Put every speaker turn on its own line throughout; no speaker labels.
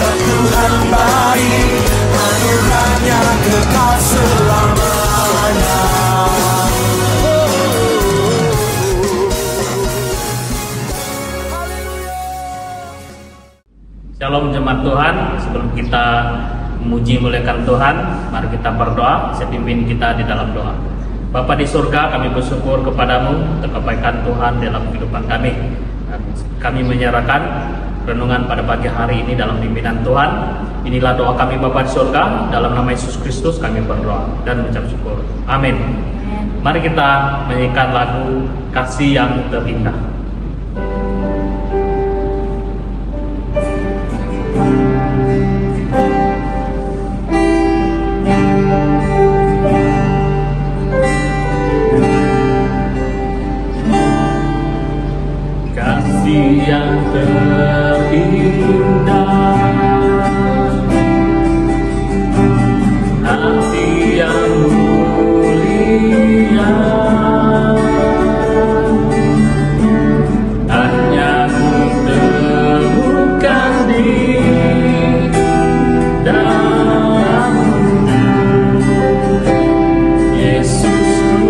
Dasar Tuhan baik, anugerahnya kekal selamanya.
Shalom jemaat Tuhan, sebelum kita memuji muliakan Tuhan, mari kita berdoa. Saya pimpin kita di dalam doa. Bapa di surga, kami bersyukur kepadamu untuk kebaikan Tuhan dalam kehidupan kami. Dan kami menyerahkan renungan pada pagi hari ini dalam pimpinan Tuhan. Inilah doa kami Bapa di surga, dalam nama Yesus Kristus kami berdoa dan mengucap syukur. Amin. Mari kita menyanyikan lagu Kasih yang Terindah. Kasih yang terindah, hati yang mulia, hanya ku temukan di dalam Yesusku.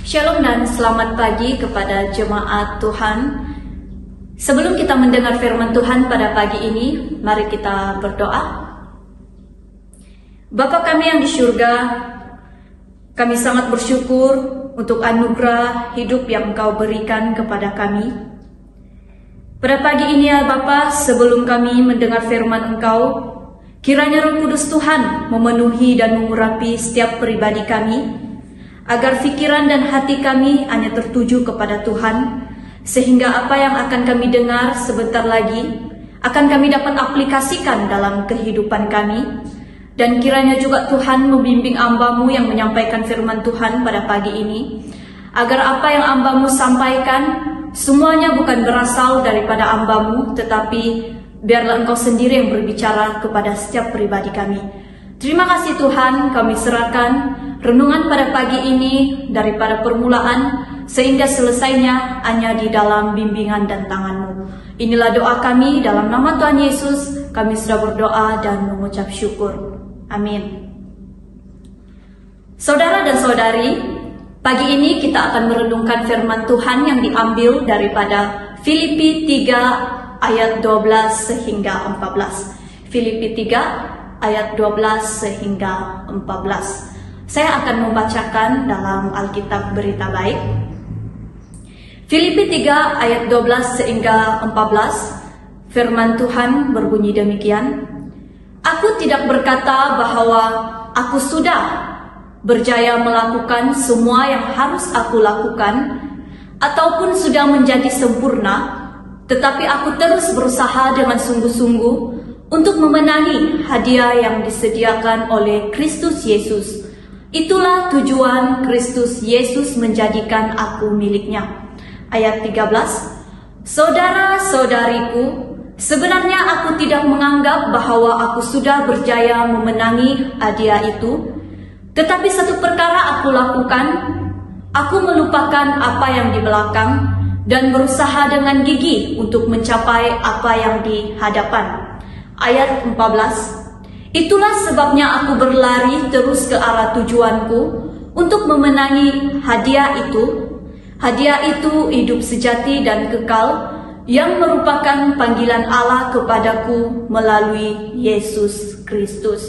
Shalom dan selamat pagi kepada jemaat Tuhan. Sebelum kita mendengar firman Tuhan pada pagi ini, mari kita berdoa. Bapa kami yang di surga, kami sangat bersyukur untuk anugerah hidup yang Engkau berikan kepada kami. Pada pagi ini ya Bapa, sebelum kami mendengar firman Engkau, kiranya Roh Kudus Tuhan memenuhi dan mengurapi setiap pribadi kami, agar pikiran dan hati kami hanya tertuju kepada Tuhan, sehingga apa yang akan kami dengar sebentar lagi akan kami dapat aplikasikan dalam kehidupan kami. Dan kiranya juga Tuhan membimbing hamba-Mu yang menyampaikan firman Tuhan pada pagi ini, agar apa yang hamba-Mu sampaikan semuanya bukan berasal daripada hamba-Mu, tetapi biarlah Engkau sendiri yang berbicara kepada setiap pribadi kami. Terima kasih Tuhan, kami serahkan renungan pada pagi ini daripada permulaan sehingga selesainya hanya di dalam bimbingan dan tangan-Mu. Inilah doa kami dalam nama Tuhan Yesus, kami sudah berdoa dan mengucap syukur. Amin. Saudara dan saudari, pagi ini kita akan merenungkan firman Tuhan yang diambil daripada Filipi 3 ayat 12 sehingga 14. Filipi 3 ayat 12 sehingga 14. Saya akan membacakan dalam Alkitab Berita Baik. Filipi 3 ayat 12 sehingga 14, firman Tuhan berbunyi demikian. Aku tidak berkata bahwa aku sudah berjaya melakukan semua yang harus aku lakukan, ataupun sudah menjadi sempurna, tetapi aku terus berusaha dengan sungguh-sungguh untuk memenangi hadiah yang disediakan oleh Kristus Yesus. Itulah tujuan Kristus Yesus menjadikan aku miliknya. Ayat 13, saudara-saudariku, sebenarnya aku tidak menganggap bahwa aku sudah berjaya memenangi hadiah itu, tetapi satu perkara aku lakukan, aku melupakan apa yang di belakang dan berusaha dengan gigih untuk mencapai apa yang di hadapan. Ayat 14, itulah sebabnya aku berlari terus ke arah tujuanku untuk memenangi hadiah itu. Hadiah itu hidup sejati dan kekal yang merupakan panggilan Allah kepadaku melalui Yesus Kristus.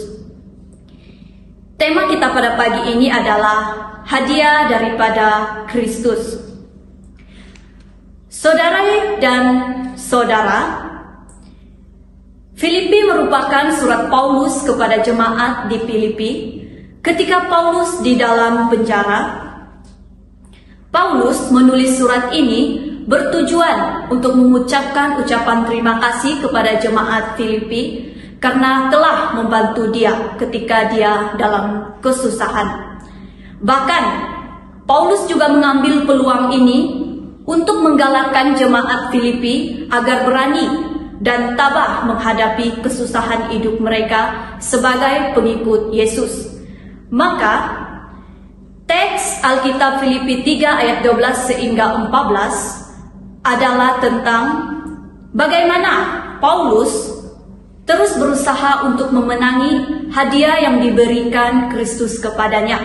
Tema kita pada pagi ini adalah hadiah daripada Kristus. Saudara dan saudara, Filipi merupakan surat Paulus kepada jemaat di Filipi ketika Paulus di dalam penjara. Paulus menulis surat ini bertujuan untuk mengucapkan ucapan terima kasih kepada jemaat Filipi karena telah membantu dia ketika dia dalam kesusahan. Bahkan, Paulus juga mengambil peluang ini untuk menggalakkan jemaat Filipi agar berani dan tabah menghadapi kesusahan hidup mereka sebagai pengikut Yesus. Maka, teks Alkitab Filipi 3 ayat 12 sehingga 14 adalah tentang bagaimana Paulus terus berusaha untuk memenangi hadiah yang diberikan Kristus kepadanya.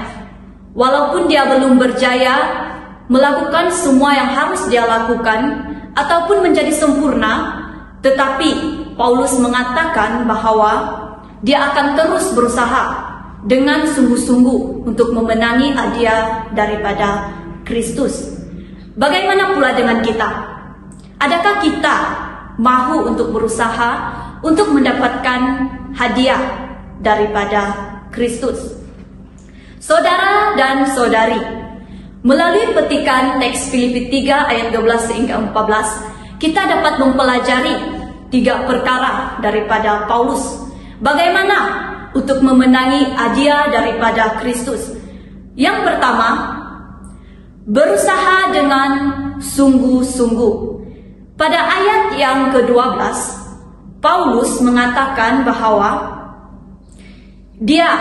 Walaupun dia belum berjaya melakukan semua yang harus dia lakukan ataupun menjadi sempurna, tetapi Paulus mengatakan bahwa dia akan terus berusaha dengan sungguh-sungguh untuk memenangi hadiah daripada Kristus. Bagaimana pula dengan kita? Adakah kita mahu untuk berusaha untuk mendapatkan hadiah daripada Kristus? Saudara dan saudari, melalui petikan teks Filipi 3 ayat 12 sehingga 14, kita dapat mempelajari 3 perkara daripada Paulus. Bagaimana untuk memenangi hadiah daripada Kristus? Yang pertama, berusaha dengan sungguh-sungguh. Pada ayat yang ke-12, Paulus mengatakan bahwa dia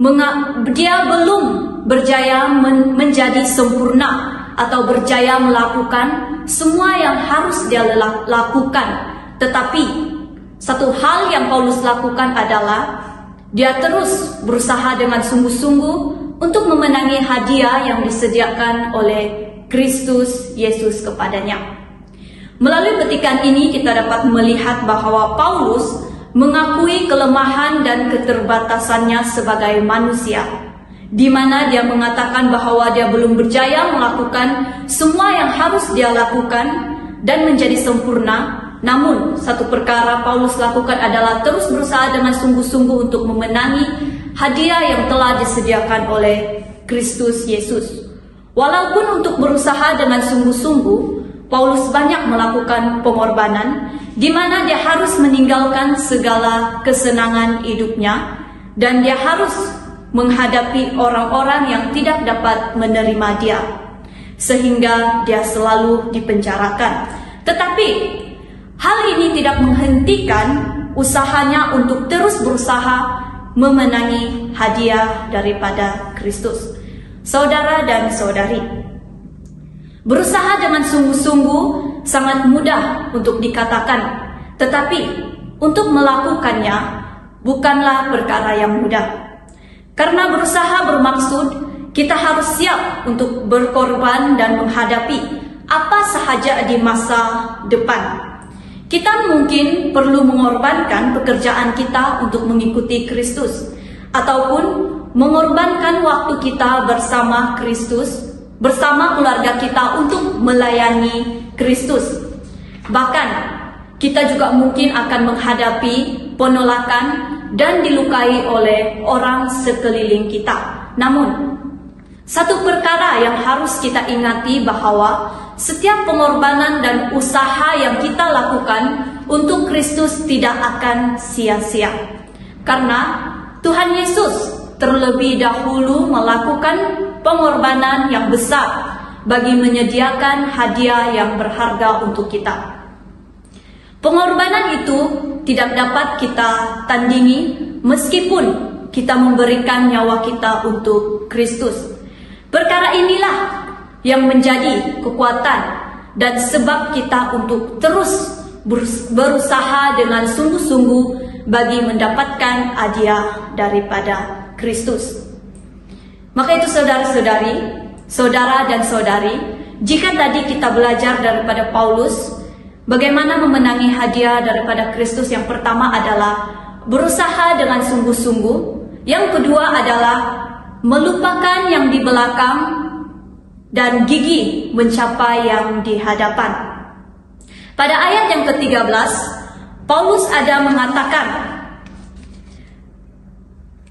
belum berjaya menjadi sempurna atau berjaya melakukan semua yang harus dia lakukan. Tetapi satu hal yang Paulus lakukan adalah dia terus berusaha dengan sungguh-sungguh untuk memenangi hadiah yang disediakan oleh Kristus Yesus kepadanya. Melalui petikan ini kita dapat melihat bahwa Paulus mengakui kelemahan dan keterbatasannya sebagai manusia, di mana dia mengatakan bahwa dia belum berjaya melakukan semua yang harus dia lakukan dan menjadi sempurna. Namun satu perkara Paulus lakukan adalah terus berusaha dengan sungguh-sungguh untuk memenangi hadiah yang telah disediakan oleh Kristus Yesus. Walaupun untuk berusaha dengan sungguh-sungguh, Paulus banyak melakukan pengorbanan, di mana dia harus meninggalkan segala kesenangan hidupnya dan dia harus menghadapi orang-orang yang tidak dapat menerima dia, sehingga dia selalu dipenjarakan. Tetapi hal ini tidak menghentikan usahanya untuk terus berusaha memenangi hadiah daripada Kristus. Saudara dan saudari, berusaha dengan sungguh-sungguh sangat mudah untuk dikatakan, tetapi untuk melakukannya bukanlah perkara yang mudah. Karena berusaha bermaksud kita harus siap untuk berkorban dan menghadapi apa sahaja di masa depan. Kita mungkin perlu mengorbankan pekerjaan kita untuk mengikuti Kristus, ataupun mengorbankan waktu kita bersama Kristus, bersama keluarga kita untuk melayani Kristus. Bahkan kita juga mungkin akan menghadapi penolakan dan dilukai oleh orang sekeliling kita. Namun satu perkara yang harus kita ingati bahwa setiap pengorbanan dan usaha yang kita lakukan untuk Kristus tidak akan sia-sia. Karena Tuhan Yesus terlebih dahulu melakukan pengorbanan yang besar bagi menyediakan hadiah yang berharga untuk kita. Pengorbanan itu tidak dapat kita tandingi meskipun kita memberikan nyawa kita untuk Kristus. Perkara inilah yang menjadi kekuatan dan sebab kita untuk terus berusaha dengan sungguh-sungguh bagi mendapatkan hadiah daripada Kristus. Maka itu saudara-saudari, saudara dan saudari, jika tadi kita belajar daripada Paulus bagaimana memenangi hadiah daripada Kristus, yang pertama adalah berusaha dengan sungguh-sungguh, yang kedua adalah melupakan yang di belakang dan gigih mencapai yang di hadapan. Pada ayat yang ke-13, Paulus ada mengatakan,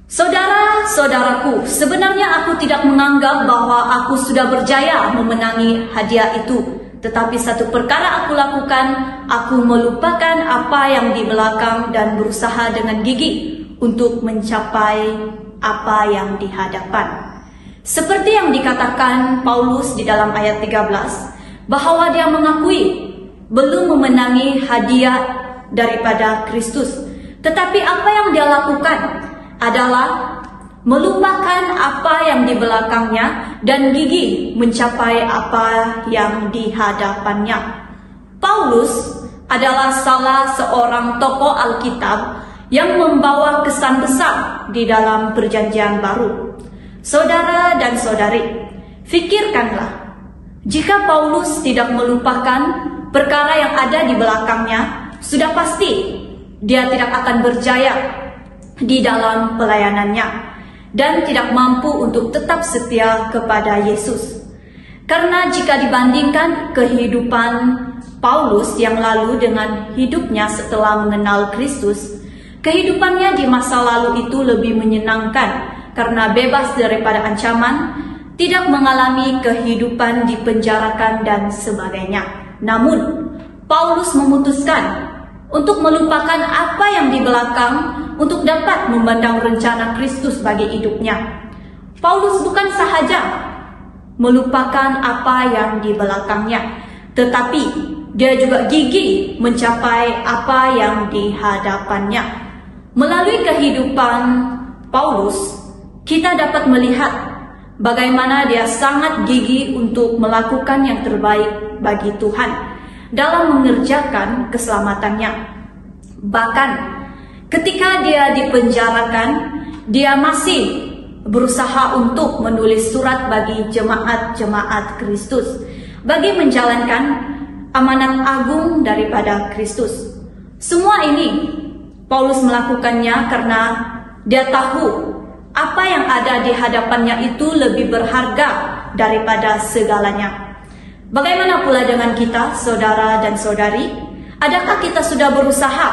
"Saudara-saudaraku, sebenarnya aku tidak menganggap bahwa aku sudah berjaya memenangi hadiah itu. Tetapi satu perkara aku lakukan, aku melupakan apa yang di belakang dan berusaha dengan gigih untuk mencapai apa yang di hadapan." Seperti yang dikatakan Paulus di dalam ayat 13, bahwa dia mengakui belum memenangi hadiah daripada Kristus. Tetapi apa yang dia lakukan adalah melupakan apa yang di belakangnya dan gigih mencapai apa yang di hadapannya. Paulus adalah salah seorang tokoh Alkitab yang membawa kesan besar di dalam Perjanjian Baru. Saudara dan saudari, fikirkanlah, jika Paulus tidak melupakan perkara yang ada di belakangnya, sudah pasti dia tidak akan berjaya di dalam pelayanannya dan tidak mampu untuk tetap setia kepada Yesus. Karena jika dibandingkan kehidupan Paulus yang lalu dengan hidupnya setelah mengenal Kristus, kehidupannya di masa lalu itu lebih menyenangkan karena bebas daripada ancaman, tidak mengalami kehidupan dipenjarakan dan sebagainya. Namun Paulus memutuskan untuk melupakan apa yang di belakang untuk dapat memandang rencana Kristus bagi hidupnya. Paulus bukan sahaja melupakan apa yang di belakangnya, tetapi dia juga gigih mencapai apa yang di hadapannya. Melalui kehidupan Paulus, kita dapat melihat bagaimana dia sangat gigih untuk melakukan yang terbaik bagi Tuhan dalam mengerjakan keselamatannya. Bahkan ketika dia dipenjarakan, dia masih berusaha untuk menulis surat bagi jemaat-jemaat Kristus bagi menjalankan amanat agung daripada Kristus. Semua ini Paulus melakukannya karena dia tahu apa yang ada di hadapannya itu lebih berharga daripada segalanya. Bagaimana pula dengan kita, saudara dan saudari? Adakah kita sudah berusaha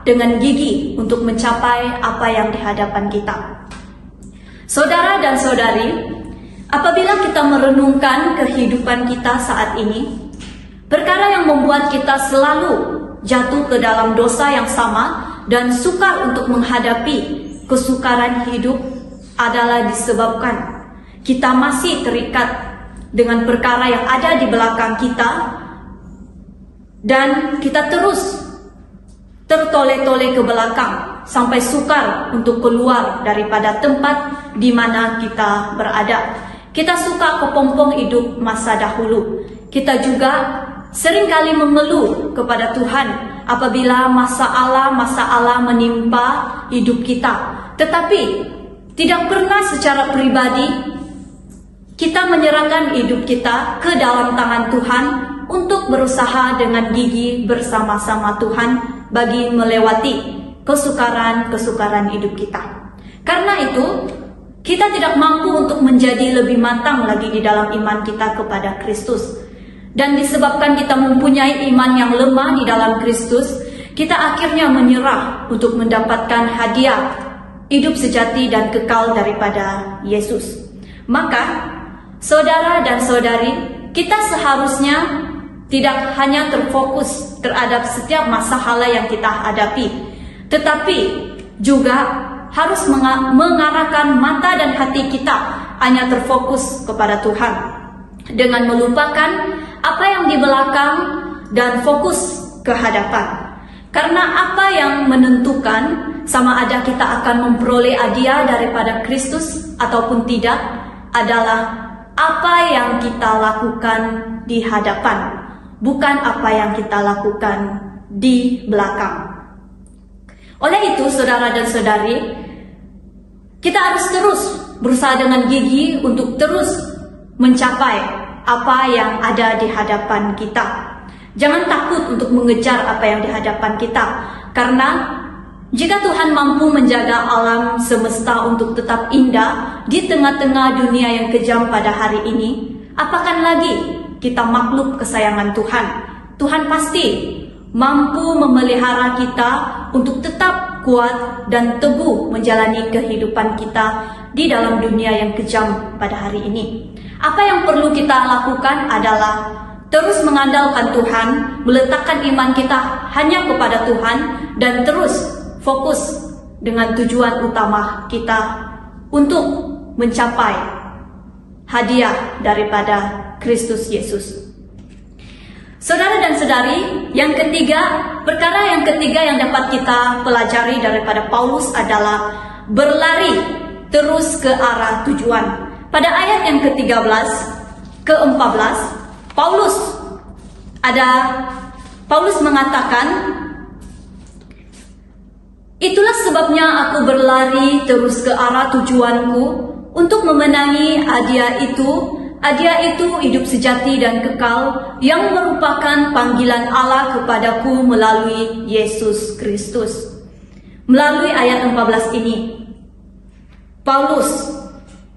dengan gigih untuk mencapai apa yang di hadapan kita? Saudara dan saudari, apabila kita merenungkan kehidupan kita saat ini, perkara yang membuat kita selalu jatuh ke dalam dosa yang sama dan sukar untuk menghadapi kesukaran hidup adalah disebabkan kita masih terikat dengan perkara yang ada di belakang kita dan kita terus tertole-tole ke belakang sampai sukar untuk keluar daripada tempat di mana kita berada. Kita suka kepompong hidup masa dahulu. Kita juga seringkali mengeluh kepada Tuhan apabila masalah menimpa hidup kita. Tetapi tidak pernah secara pribadi kita menyerahkan hidup kita ke dalam tangan Tuhan untuk berusaha dengan gigih bersama-sama Tuhan bagi melewati kesukaran-kesukaran hidup kita. Karena itu, kita tidak mampu untuk menjadi lebih matang lagi di dalam iman kita kepada Kristus. Dan disebabkan kita mempunyai iman yang lemah di dalam Kristus, kita akhirnya menyerah untuk mendapatkan hadiah hidup sejati dan kekal daripada Yesus. Maka, saudara dan saudari, kita seharusnya tidak hanya terfokus terhadap setiap masalah yang kita hadapi, tetapi juga harus mengarahkan mata dan hati kita hanya terfokus kepada Tuhan, dengan melupakan apa yang di belakang dan fokus ke hadapan. Karena apa yang menentukan sama ada kita akan memperoleh hadiah daripada Kristus ataupun tidak adalah apa yang kita lakukan di hadapan, bukan apa yang kita lakukan di belakang. Oleh itu, saudara dan saudari, kita harus terus berusaha dengan gigih untuk terus mencapai apa yang ada di hadapan kita. Jangan takut untuk mengejar apa yang di hadapan kita, karena jika Tuhan mampu menjaga alam semesta untuk tetap indah di tengah-tengah dunia yang kejam pada hari ini, apakan lagi kita makhluk kesayangan Tuhan. Tuhan pasti mampu memelihara kita untuk tetap kuat dan teguh menjalani kehidupan kita di dalam dunia yang kejam pada hari ini. Apa yang perlu kita lakukan adalah terus mengandalkan Tuhan, meletakkan iman kita hanya kepada Tuhan, dan terus fokus dengan tujuan utama kita untuk mencapai hadiah daripada Kristus Yesus. Saudara dan saudari, perkara yang ketiga yang dapat kita pelajari daripada Paulus adalah berlari terus ke arah tujuan. Pada ayat yang ke-13, ke-14, Paulus mengatakan, itulah sebabnya aku berlari terus ke arah tujuanku untuk memenangi hadiah itu hidup sejati dan kekal yang merupakan panggilan Allah kepadaku melalui Yesus Kristus. Melalui ayat 14 ini, Paulus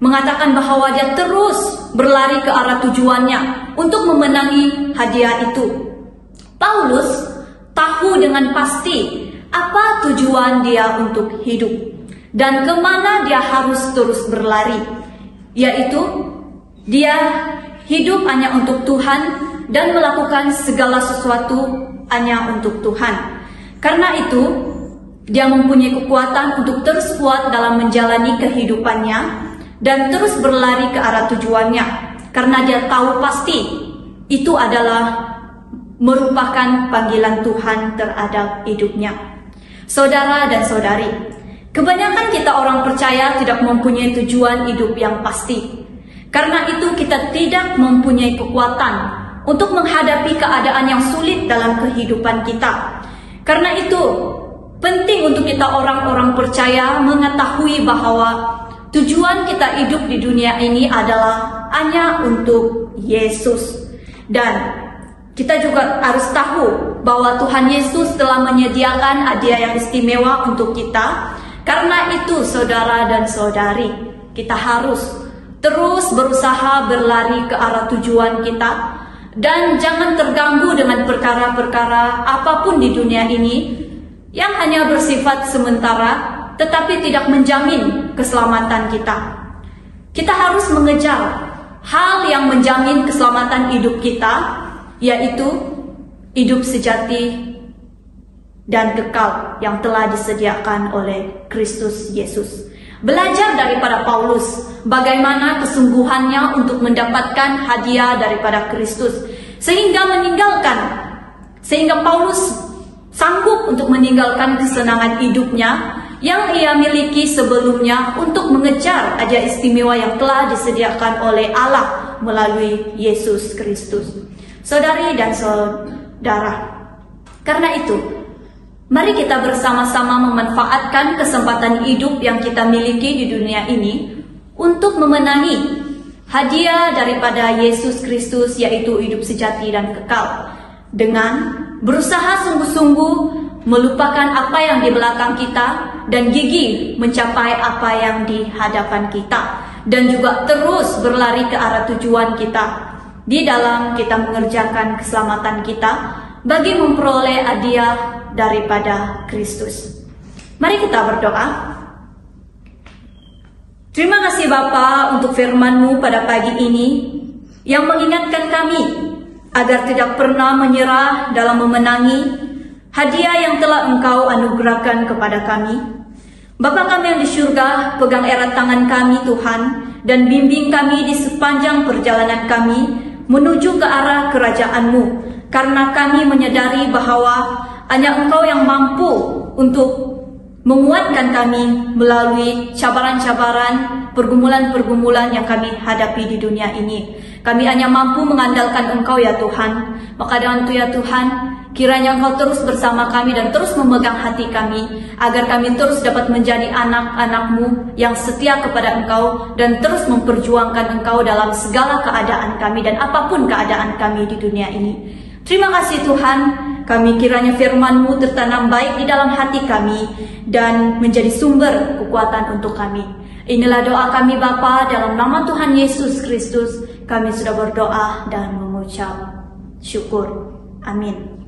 mengatakan bahwa dia terus berlari ke arah tujuannya untuk memenangi hadiah itu. Paulus tahu dengan pasti apa tujuan dia untuk hidup dan kemana dia harus terus berlari, yaitu dia hidup hanya untuk Tuhan dan melakukan segala sesuatu hanya untuk Tuhan. Karena itu, dia mempunyai kekuatan untuk terus kuat dalam menjalani kehidupannya dan terus berlari ke arah tujuannya, karena dia tahu pasti itu adalah merupakan panggilan Tuhan terhadap hidupnya. Saudara dan saudari, kebanyakan kita orang percaya tidak mempunyai tujuan hidup yang pasti. Karena itu kita tidak mempunyai kekuatan untuk menghadapi keadaan yang sulit dalam kehidupan kita. Karena itu penting untuk kita orang-orang percaya mengetahui bahwa tujuan kita hidup di dunia ini adalah hanya untuk Yesus. Dan kita juga harus tahu bahwa Tuhan Yesus telah menyediakan hadiah yang istimewa untuk kita. Karena itu saudara dan saudari, kita harus terus berusaha berlari ke arah tujuan kita. Dan jangan terganggu dengan perkara-perkara apapun di dunia ini yang hanya bersifat sementara tetapi tidak menjamin keselamatan kita. Kita harus mengejar hal yang menjamin keselamatan hidup kita, yaitu hidup sejati dan kekal yang telah disediakan oleh Kristus Yesus. Belajar daripada Paulus bagaimana kesungguhannya untuk mendapatkan hadiah daripada Kristus, sehingga Paulus sanggup untuk meninggalkan kesenangan hidupnya yang ia miliki sebelumnya untuk mengejar hadiah istimewa yang telah disediakan oleh Allah melalui Yesus Kristus. Saudari dan saudara, karena itu, mari kita bersama-sama memanfaatkan kesempatan hidup yang kita miliki di dunia ini untuk memenangi hadiah daripada Yesus Kristus, yaitu hidup sejati dan kekal, dengan berusaha sungguh-sungguh melupakan apa yang di belakang kita dan gigih mencapai apa yang di hadapan kita, dan juga terus berlari ke arah tujuan kita di dalam kita mengerjakan keselamatan kita bagi memperoleh hadiah daripada Kristus. Mari kita berdoa. Terima kasih Bapa untuk firman-Mu pada pagi ini yang mengingatkan kami agar tidak pernah menyerah dalam memenangi hadiah yang telah Engkau anugerahkan kepada kami. Bapa kami yang di surga, pegang erat tangan kami Tuhan, dan bimbing kami di sepanjang perjalanan kami menuju ke arah kerajaan-Mu, karena kami menyadari bahwa hanya Engkau yang mampu untuk menguatkan kami melalui cabaran-cabaran, pergumulan-pergumulan yang kami hadapi di dunia ini. Kami hanya mampu mengandalkan Engkau ya Tuhan. Maka dengan itu ya Tuhan, kiranya Engkau terus bersama kami dan terus memegang hati kami, agar kami terus dapat menjadi anak-anak-Mu yang setia kepada Engkau dan terus memperjuangkan Engkau dalam segala keadaan kami dan apapun keadaan kami di dunia ini. Terima kasih Tuhan, kami kiranya firman-Mu tertanam baik di dalam hati kami dan menjadi sumber kekuatan untuk kami. Inilah doa kami Bapa, dalam nama Tuhan Yesus Kristus kami sudah berdoa dan mengucap syukur. Amin.